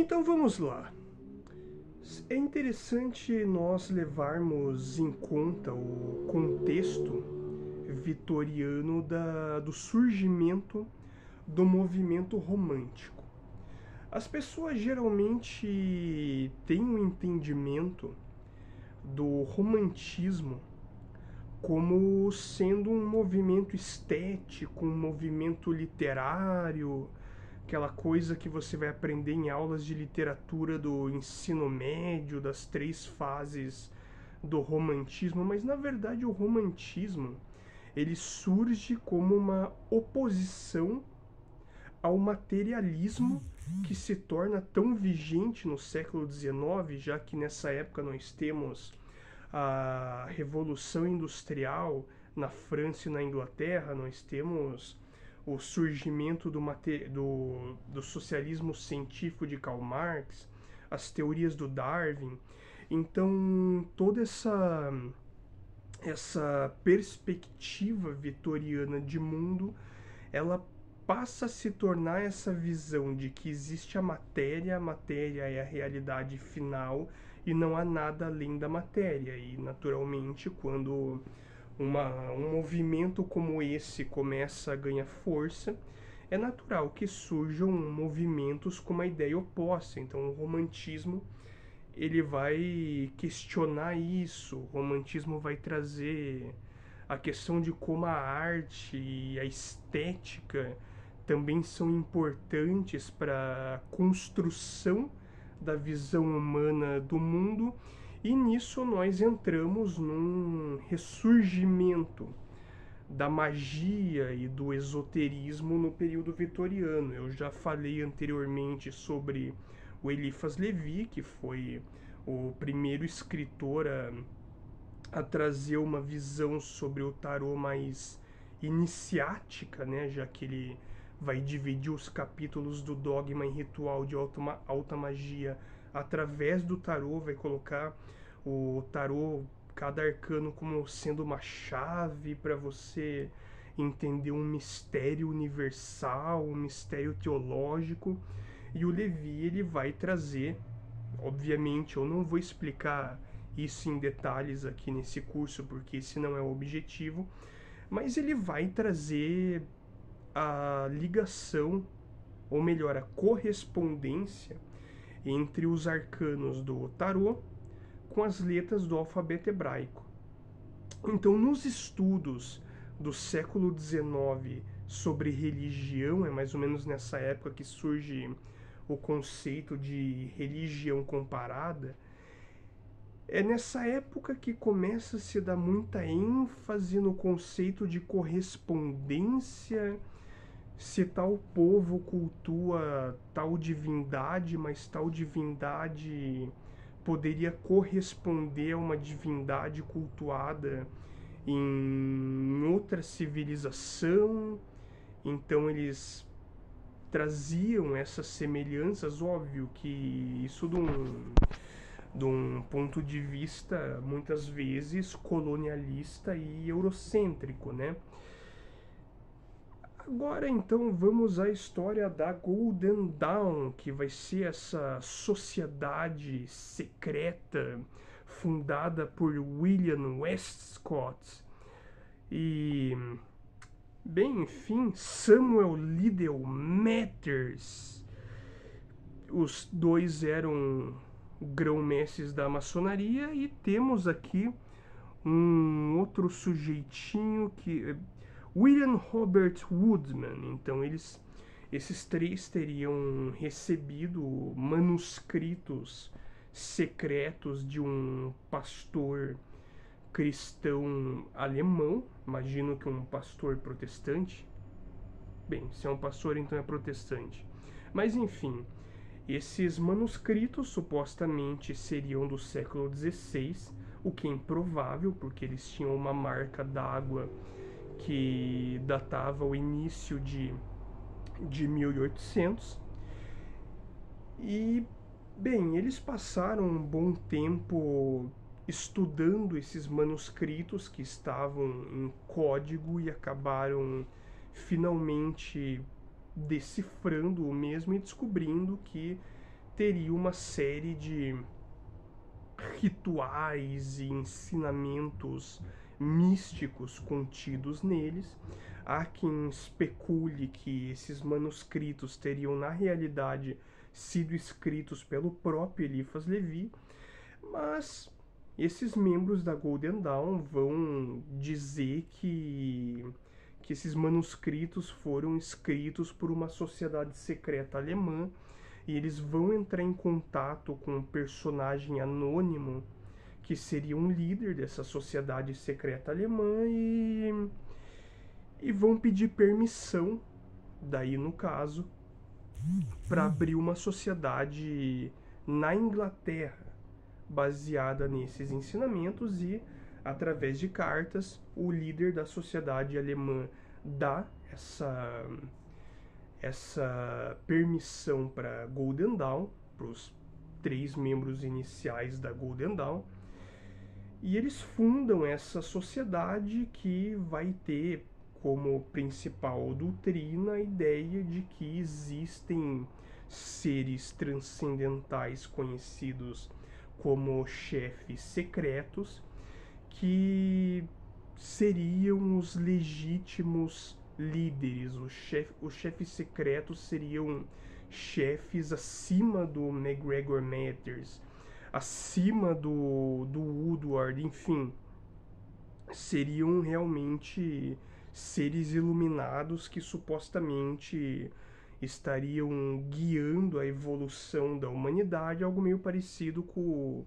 Então vamos lá. É interessante nós levarmos em conta o contexto vitoriano do surgimento do movimento romântico. As pessoas geralmente têm um entendimento do romantismo como sendo um movimento estético, um movimento literário, aquela coisa que você vai aprender em aulas de literatura do ensino médio, das 3 fases do romantismo, mas na verdade o romantismo ele surge como uma oposição ao materialismo que se torna tão vigente no século XIX, já que nessa época nós temos a Revolução Industrial na França e na Inglaterra, nós temos o surgimento do socialismo científico de Karl Marx, as teorias do Darwin. Então, toda essa perspectiva vitoriana de mundo, ela passa a se tornar essa visão de que existe a matéria é a realidade final e não há nada além da matéria. E, naturalmente, quando um movimento como esse começa a ganhar força, é natural que surjam movimentos com uma ideia oposta. Então, o romantismo ele vai questionar isso. O romantismo vai trazer a questão de como a arte e a estética também são importantes para a construção da visão humana do mundo, e nisso nós entramos num ressurgimento da magia e do esoterismo no período vitoriano. Eu já falei anteriormente sobre o Eliphas Levi, que foi o primeiro escritor a trazer uma visão sobre o tarô mais iniciática, né, já que ele vai dividir os capítulos do dogma e ritual de alta magia através do tarô, vai colocar o tarô, cada arcano, como sendo uma chave para você entender um mistério universal, um mistério teológico. E o Levi ele vai trazer, obviamente eu não vou explicar isso em detalhes aqui nesse curso, porque esse não é o objetivo, mas ele vai trazer a ligação, ou melhor, a correspondência entre os arcanos do tarô com as letras do alfabeto hebraico. Então, nos estudos do século XIX sobre religião, é mais ou menos nessa época que surge o conceito de religião comparada. É nessa época que começa a se dar muita ênfase no conceito de correspondência, se tal povo cultua tal divindade, mas tal divindade poderia corresponder a uma divindade cultuada em outra civilização. Então eles traziam essas semelhanças, óbvio que isso de um ponto de vista muitas vezes colonialista e eurocêntrico, né? Agora então vamos à história da Golden Dawn, que vai ser essa sociedade secreta fundada por William Westcott e, bem, enfim, Samuel Liddell Matters. Os dois eram grão-mestres da maçonaria, e temos aqui um outro sujeitinho que William Robert Woodman. Então esses 3 teriam recebido manuscritos secretos de um pastor cristão alemão, imagino que um pastor protestante. Bem, se é um pastor então é protestante. Mas enfim, esses manuscritos supostamente seriam do século XVI, o que é improvável, porque eles tinham uma marca d'água que datava o início de 1800. E, bem, eles passaram um bom tempo estudando esses manuscritos que estavam em código e acabaram finalmente decifrando o mesmo e descobrindo que teria uma série de rituais e ensinamentos místicos contidos neles. Há quem especule que esses manuscritos teriam, na realidade, sido escritos pelo próprio Eliphas Levi, mas esses membros da Golden Dawn vão dizer que esses manuscritos foram escritos por uma sociedade secreta alemã, e eles vão entrar em contato com um personagem anônimo que seria um líder dessa sociedade secreta alemã e vão pedir permissão, daí no caso, para abrir uma sociedade na Inglaterra baseada nesses ensinamentos, e através de cartas o líder da sociedade alemã dá essa permissão para Golden Dawn, para os 3 membros iniciais da Golden Dawn, e eles fundam essa sociedade que vai ter como principal doutrina a ideia de que existem seres transcendentais conhecidos como chefes secretos, que seriam os legítimos líderes. Os chefes secretos seriam chefes acima do MacGregor Matters, acima do Woodward, enfim, seriam realmente seres iluminados que supostamente estariam guiando a evolução da humanidade, algo meio parecido com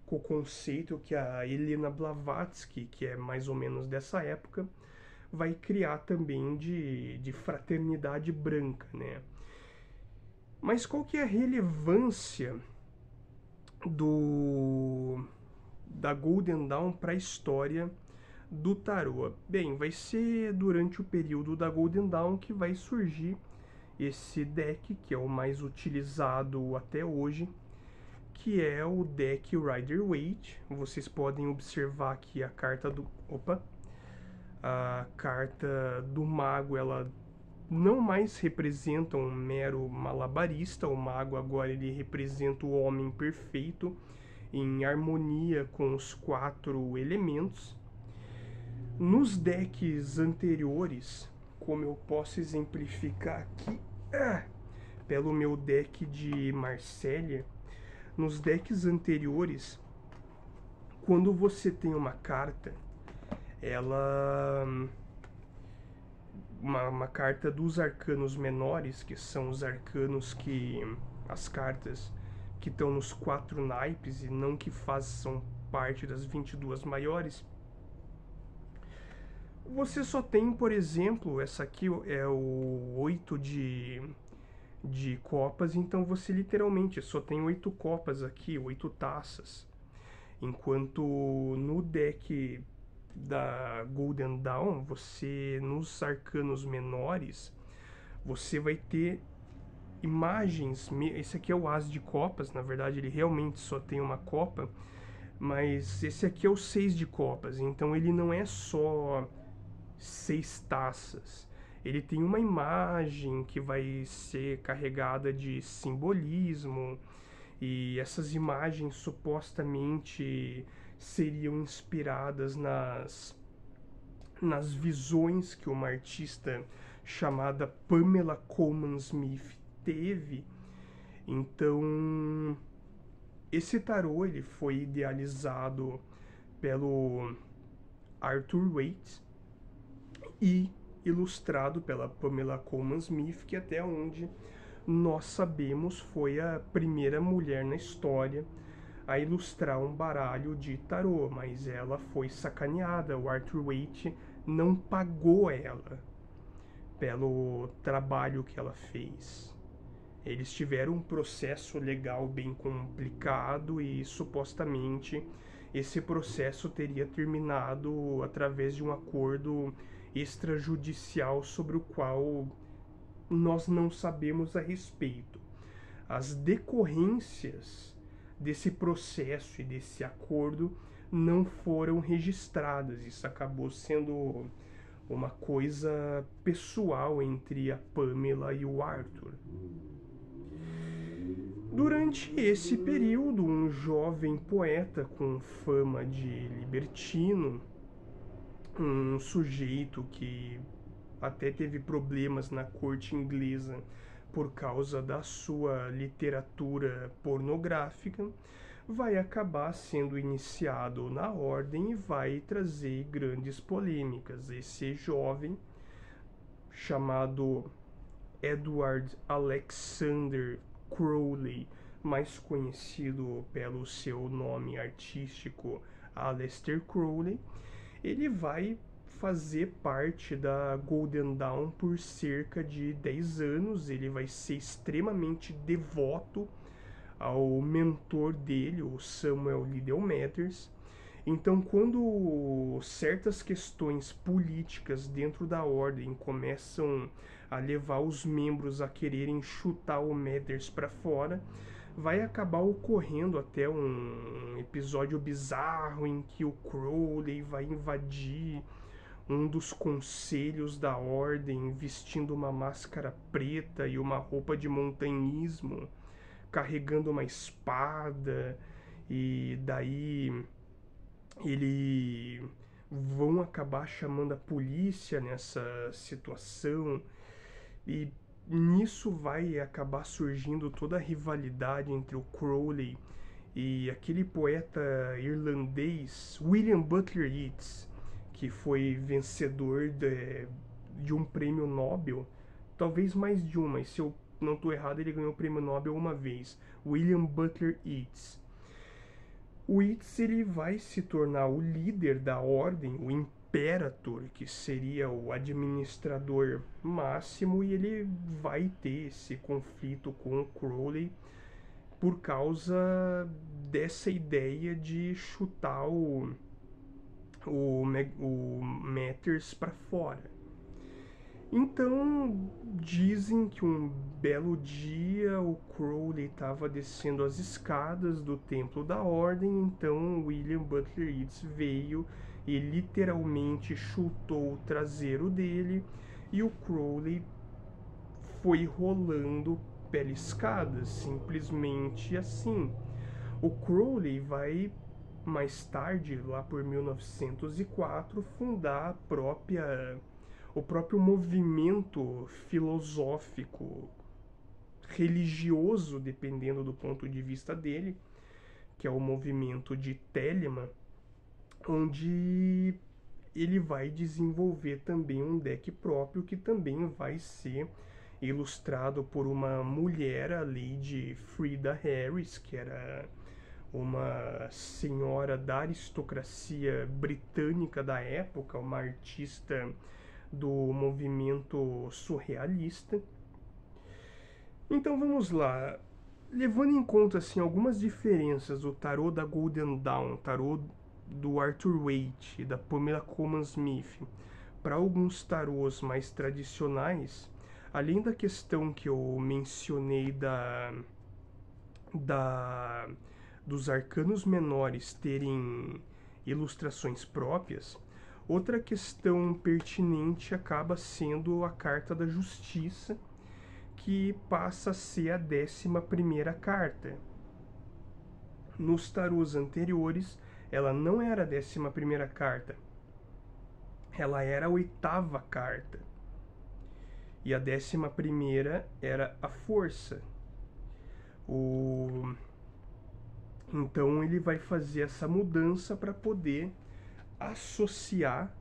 o conceito que a Helena Blavatsky, que é mais ou menos dessa época, vai criar também de fraternidade branca, né? Mas qual que é a relevância da Golden Dawn para a história do tarô? Bem, vai ser durante o período da Golden Dawn que vai surgir esse deck, que é o mais utilizado até hoje, que é o deck Rider-Waite. Vocês podem observar aqui a carta a carta do mago, ela não mais representa um mero malabarista. O mago agora ele representa o homem perfeito, em harmonia com os 4 elementos. Nos decks anteriores, como eu posso exemplificar aqui, pelo meu deck de Marsella, nos decks anteriores, quando você tem uma carta, ela uma carta dos arcanos menores, que são os arcanos as cartas que estão nos 4 naipes e não que façam parte das 22 maiores, você só tem, por exemplo, essa aqui é o 8 de copas, então você literalmente só tem 8 copas aqui, 8 taças. Enquanto no deck da Golden Dawn, você, nos arcanos menores, você vai ter imagens. Esse aqui é o As de copas, na verdade ele realmente só tem uma copa, mas esse aqui é o 6 de copas, então ele não é só 6 taças. Ele tem uma imagem que vai ser carregada de simbolismo, e essas imagens supostamente seriam inspiradas nas visões que uma artista chamada Pamela Colman Smith teve. Então, esse tarô ele foi idealizado pelo Arthur Waite e ilustrado pela Pamela Colman Smith, que até onde nós sabemos foi a primeira mulher na história a ilustrar um baralho de tarô, mas ela foi sacaneada. O Arthur Waite não pagou ela pelo trabalho que ela fez. Eles tiveram um processo legal bem complicado e supostamente esse processo teria terminado através de um acordo extrajudicial sobre o qual nós não sabemos a respeito. As decorrências desse processo e desse acordo não foram registradas. Isso acabou sendo uma coisa pessoal entre a Pamela e o Arthur. durante esse período, um jovem poeta com fama de libertino, um sujeito que até teve problemas na corte inglesa por causa da sua literatura pornográfica, vai acabar sendo iniciado na ordem e vai trazer grandes polêmicas. Esse jovem, chamado Edward Alexander Crowley, mais conhecido pelo seu nome artístico Aleister Crowley, ele vai fazer parte da Golden Dawn por cerca de 10 anos. Ele vai ser extremamente devoto ao mentor dele, o Samuel Liddell Mathers. Então, quando certas questões políticas dentro da ordem começam a levar os membros a quererem chutar o Mathers para fora, vai acabar ocorrendo até um episódio bizarro em que o Crowley vai invadir um dos conselhos da ordem vestindo uma máscara preta e uma roupa de montanhismo, carregando uma espada, e daí vão acabar chamando a polícia nessa situação, e nisso vai acabar surgindo toda a rivalidade entre o Crowley e aquele poeta irlandês William Butler Yeats, que foi vencedor de um prêmio Nobel, talvez mais de um, mas se eu não estou errado, ele ganhou o prêmio Nobel uma vez, William Butler Yeats. O Yeats, ele vai se tornar o líder da ordem, o Imperator, que seria o administrador máximo, e ele vai ter esse conflito com o Crowley por causa dessa ideia de chutar o Mathers para fora. Então, dizem que um belo dia o Crowley estava descendo as escadas do Templo da Ordem, então William Butler Yeats veio e literalmente chutou o traseiro dele, e o Crowley foi rolando pela escada, simplesmente assim. O Crowley vai, mais tarde, lá por 1904, fundar o próprio movimento filosófico, religioso, dependendo do ponto de vista dele, que é o movimento de Telemann, onde ele vai desenvolver também um deck próprio, que também vai ser ilustrado por uma mulher, a Lady Frida Harris, que era uma senhora da aristocracia britânica da época, uma artista do movimento surrealista. Então vamos lá. Levando em conta assim, algumas diferenças do tarô da Golden Dawn, tarô do Arthur Waite e da Pamela Colman Smith, para alguns tarôs mais tradicionais, além da questão que eu mencionei dos arcanos menores terem ilustrações próprias, outra questão pertinente acaba sendo a Carta da Justiça, que passa a ser a 11ª carta. Nos tarôs anteriores, ela não era a 11ª carta, ela era a 8ª carta. E a 11ª era a força. Então ele vai fazer essa mudança para poder associar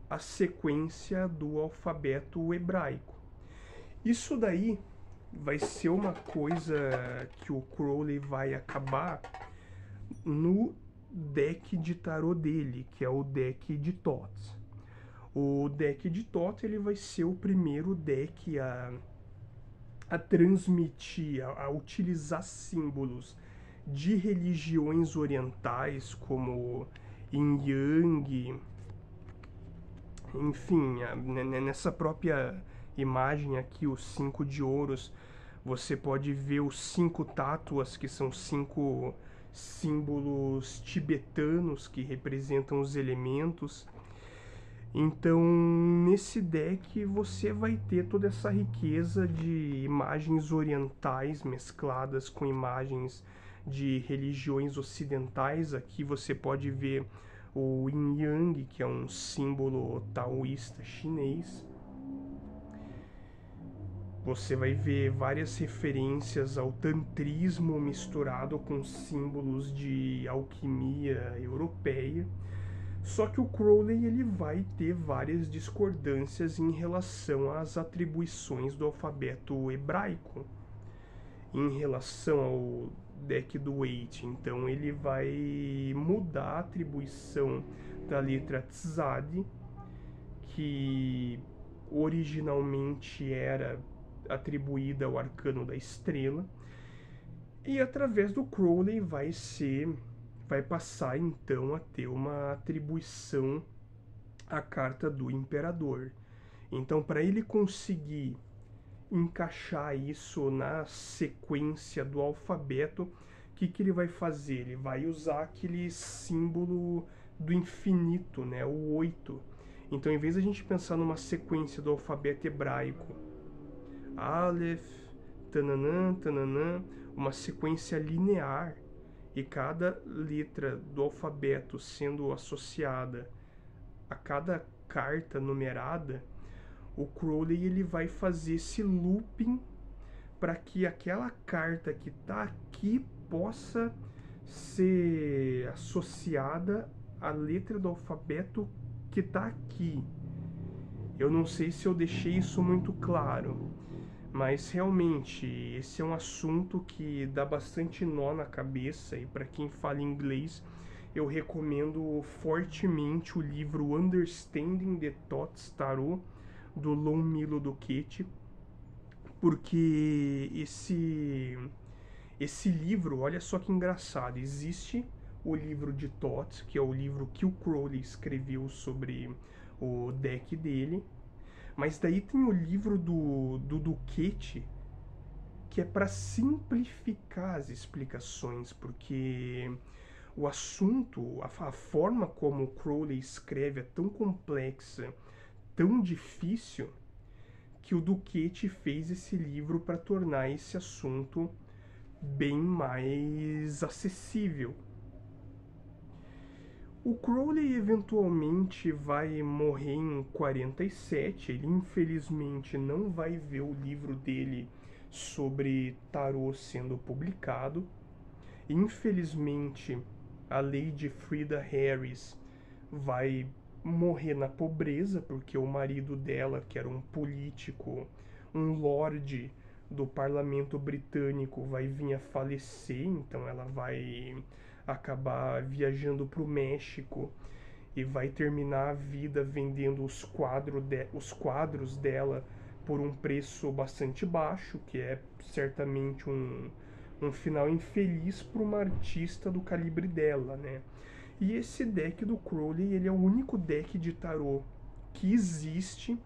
a sequência do alfabeto hebraico. Isso daí vai ser uma coisa que o Crowley vai acabar no deck de tarô dele, que é o deck de Thoth. O deck de Thoth, ele vai ser o primeiro deck a transmitir, a utilizar símbolos de religiões orientais, como Yin Yang, enfim, nessa própria imagem aqui, os 5 de ouros, você pode ver os 5 tátuas, que são 5 símbolos tibetanos que representam os elementos. Então, nesse deck você vai ter toda essa riqueza de imagens orientais mescladas com imagens de religiões ocidentais. Aqui você pode ver o Yin Yang, que é um símbolo taoísta chinês. Você vai ver várias referências ao tantrismo misturado com símbolos de alquimia europeia. Só que o Crowley ele vai ter várias discordâncias em relação às atribuições do alfabeto hebraico em relação ao deck do Waite. Então ele vai mudar a atribuição da letra Tzad, que originalmente era atribuída ao arcano da estrela, e através do Crowley vai passar então a ter uma atribuição à carta do imperador. Então, para ele conseguir encaixar isso na sequência do alfabeto, o que ele vai fazer? Ele vai usar aquele símbolo do infinito, né? O 8. Então, em vez de a gente pensar numa sequência do alfabeto hebraico, Aleph, tananã, tananã, uma sequência linear, e cada letra do alfabeto sendo associada a cada carta numerada, o Crowley ele vai fazer esse looping para que aquela carta que está aqui possa ser associada à letra do alfabeto que está aqui. Eu não sei se eu deixei isso muito claro, mas realmente esse é um assunto que dá bastante nó na cabeça, e para quem fala inglês eu recomendo fortemente o livro Understanding the Thoughts Tarot do Lon Milo Duquette, porque esse livro, olha só que engraçado, existe o livro de Thoth, que é o livro que o Crowley escreveu sobre o deck dele, mas daí tem o livro do Duquette, que é para simplificar as explicações, porque o assunto, a forma como o Crowley escreve é tão complexa, tão difícil, que o Duquette fez esse livro para tornar esse assunto bem mais acessível. O Crowley eventualmente vai morrer em 47, ele infelizmente não vai ver o livro dele sobre tarô sendo publicado. Infelizmente, a Lady Frida Harris vai morrer na pobreza, porque o marido dela, que era um político, um lorde do parlamento britânico, vai vir a falecer, então ela vai acabar viajando para o México e vai terminar a vida vendendo os quadros dela por um preço bastante baixo, que é certamente um final infeliz para uma artista do calibre dela, né? E esse deck do Crowley, ele é o único deck de tarô que existe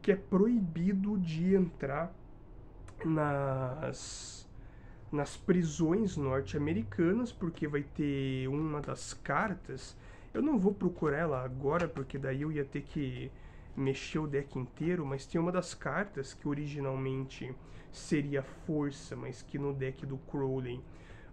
que é proibido de entrar nas prisões norte-americanas, porque vai ter uma das cartas. Eu não vou procurar ela agora, porque daí eu ia ter que mexer o deck inteiro, mas tem uma das cartas que originalmente seria força, mas que no deck do Crowley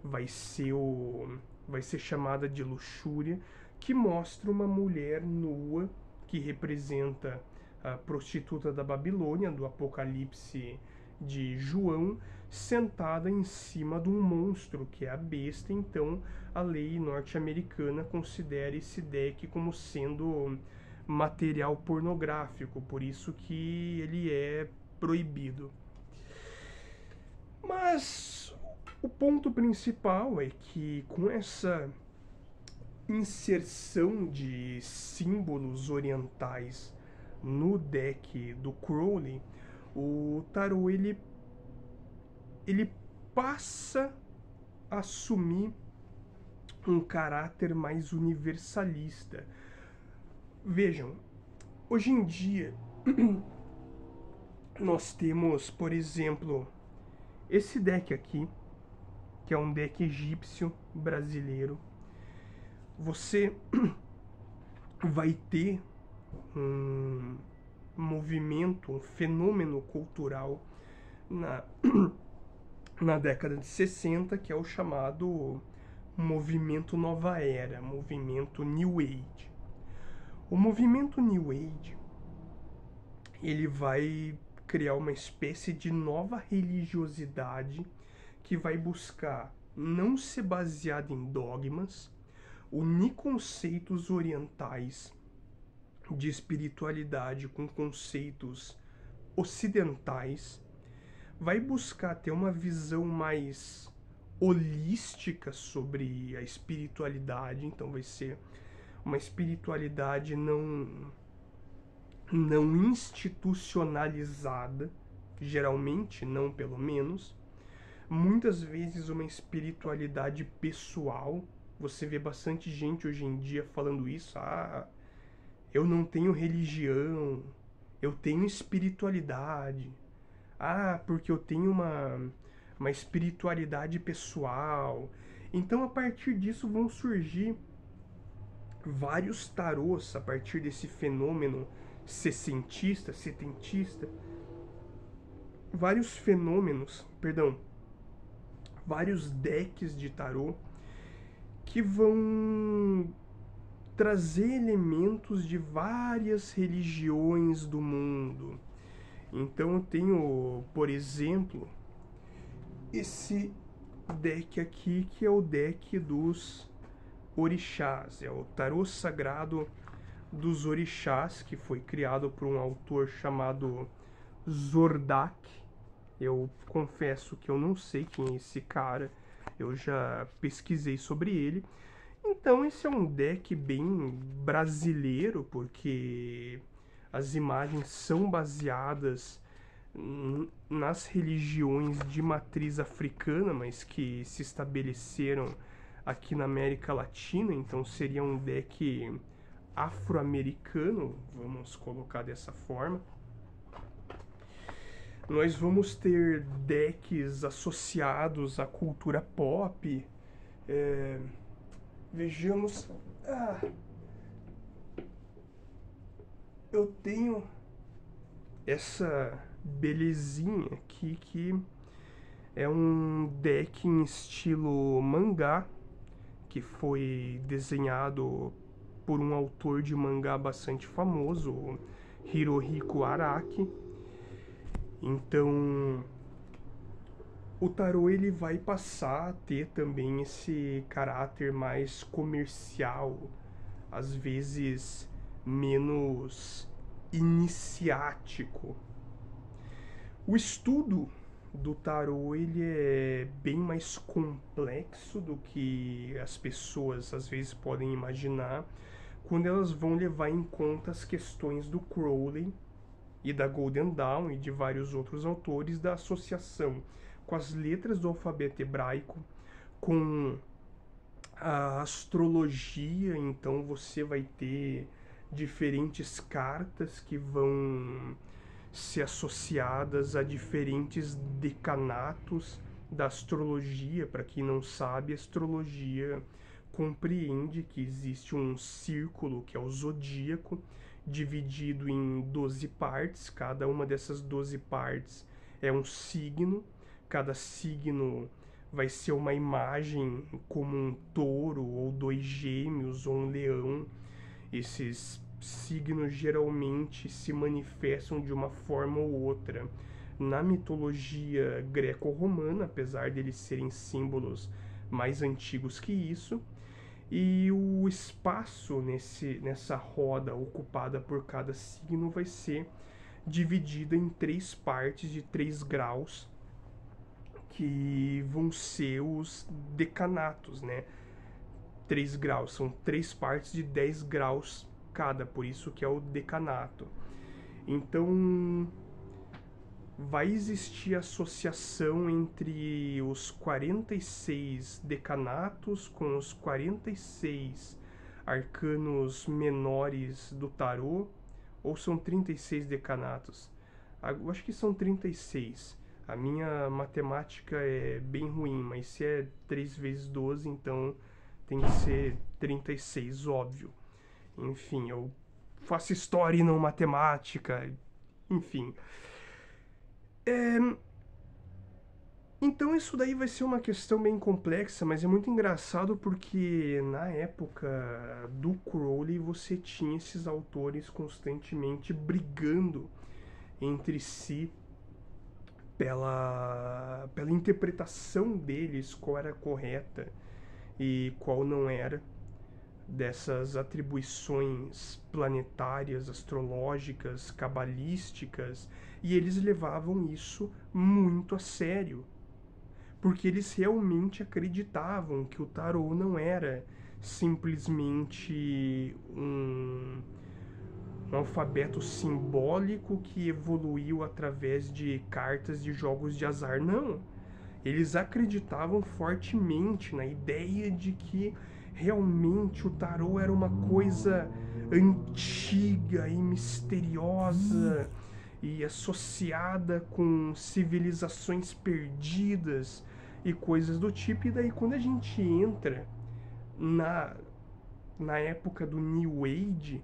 vai ser chamada de luxúria, que mostra uma mulher nua que representa a prostituta da Babilônia, do Apocalipse de João, sentada em cima de um monstro, que é a besta. Então a lei norte-americana considera esse deck como sendo material pornográfico, por isso que ele é proibido. Mas o ponto principal é que com essa inserção de símbolos orientais no deck do Crowley, o tarô ele passa a assumir um caráter mais universalista. Vejam, hoje em dia nós temos, por exemplo, esse deck aqui, que é um deck egípcio brasileiro. Você vai ter um movimento, um fenômeno cultural na, na década de 60, que é o chamado movimento Nova Era, movimento New Age. O movimento New Age, ele vai criar uma espécie de nova religiosidade que vai buscar não ser baseada em dogmas, unir conceitos orientais de espiritualidade com conceitos ocidentais, vai buscar ter uma visão mais holística sobre a espiritualidade, então vai ser uma espiritualidade não institucionalizada, geralmente, não pelo menos, muitas vezes uma espiritualidade pessoal. Você vê bastante gente hoje em dia falando isso, eu não tenho religião, eu tenho espiritualidade, porque eu tenho uma espiritualidade pessoal. Então, a partir disso vão surgir vários tarôs, a partir desse fenômeno setentista, vários decks de tarô que vão trazer elementos de várias religiões do mundo. Então eu tenho, por exemplo, esse deck aqui, que é o deck dos orixás, é o tarô sagrado dos orixás, que foi criado por um autor chamado Zordak. Eu confesso que eu não sei quem é esse cara, eu já pesquisei sobre ele. Então esse é um deck bem brasileiro, porque as imagens são baseadas nas religiões de matriz africana, mas que se estabeleceram aqui na América Latina, então seria um deck afro-americano, vamos colocar dessa forma. Nós vamos ter decks associados à cultura pop. Vejamos. Eu tenho essa belezinha aqui que é um deck em estilo mangá, que foi desenhado por um autor de mangá bastante famoso, o Hirohiko Araki. Então, o tarô ele vai passar a ter também esse caráter mais comercial, às vezes menos iniciático. O estudo do tarô ele é bem mais complexo do que as pessoas às vezes podem imaginar quando elas vão levar em conta as questões do Crowley e da Golden Dawn e de vários outros autores, da associação com as letras do alfabeto hebraico, com a astrologia. Então você vai ter diferentes cartas que vão ser associadas a diferentes decanatos da astrologia. Para quem não sabe, a astrologia compreende que existe um círculo, que é o zodíaco, dividido em 12 partes. Cada uma dessas 12 partes é um signo. Cada signo vai ser uma imagem, como um touro, ou 2 gêmeos, ou um leão. Esses signos geralmente se manifestam de uma forma ou outra na mitologia greco-romana, apesar deles serem símbolos mais antigos que isso. E o espaço nessa roda ocupada por cada signo vai ser dividido em 3 partes de 3 graus, que vão ser os decanatos, né? 3 graus, são 3 partes de 10 graus cada, por isso que é o decanato. Então, vai existir associação entre os 46 decanatos com os 46 arcanos menores do tarô, ou são 36 decanatos? Eu acho que são 36. A minha matemática é bem ruim, mas se é 3 vezes 12, então tem que ser 36, óbvio. Enfim, eu faço história e não matemática, enfim. Então isso daí vai ser uma questão bem complexa, mas é muito engraçado porque na época do Crowley você tinha esses autores constantemente brigando entre si pela interpretação deles, qual era correta e qual não era, dessas atribuições planetárias, astrológicas, cabalísticas, e eles levavam isso muito a sério, porque eles realmente acreditavam que o tarô não era simplesmente um alfabeto simbólico que evoluiu através de cartas de jogos de azar. Não. Eles acreditavam fortemente na ideia de que realmente o tarô era uma coisa antiga e misteriosa e associada com civilizações perdidas e coisas do tipo. E daí, quando a gente entra na, na época do New Age,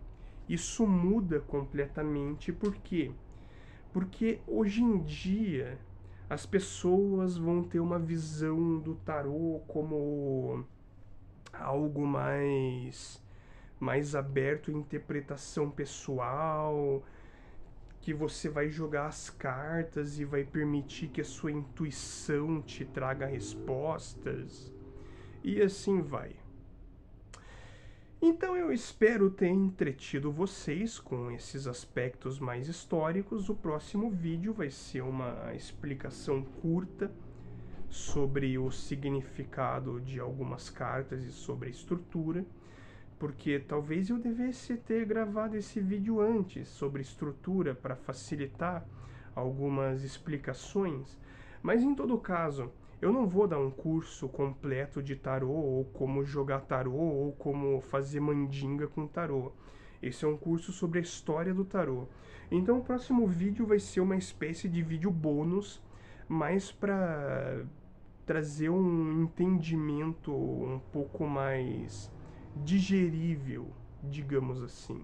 isso muda completamente. Por quê? Porque hoje em dia as pessoas vão ter uma visão do tarô como algo mais aberto à interpretação pessoal, que você vai jogar as cartas e vai permitir que a sua intuição te traga respostas, e assim vai. Então eu espero ter entretido vocês com esses aspectos mais históricos. O próximo vídeo vai ser uma explicação curta sobre o significado de algumas cartas e sobre a estrutura, porque talvez eu devesse ter gravado esse vídeo antes sobre estrutura para facilitar algumas explicações, mas em todo caso, eu não vou dar um curso completo de tarô, ou como jogar tarô, ou como fazer mandinga com tarô. Esse é um curso sobre a história do tarô. Então o próximo vídeo vai ser uma espécie de vídeo bônus, mais para trazer um entendimento um pouco mais digerível, digamos assim.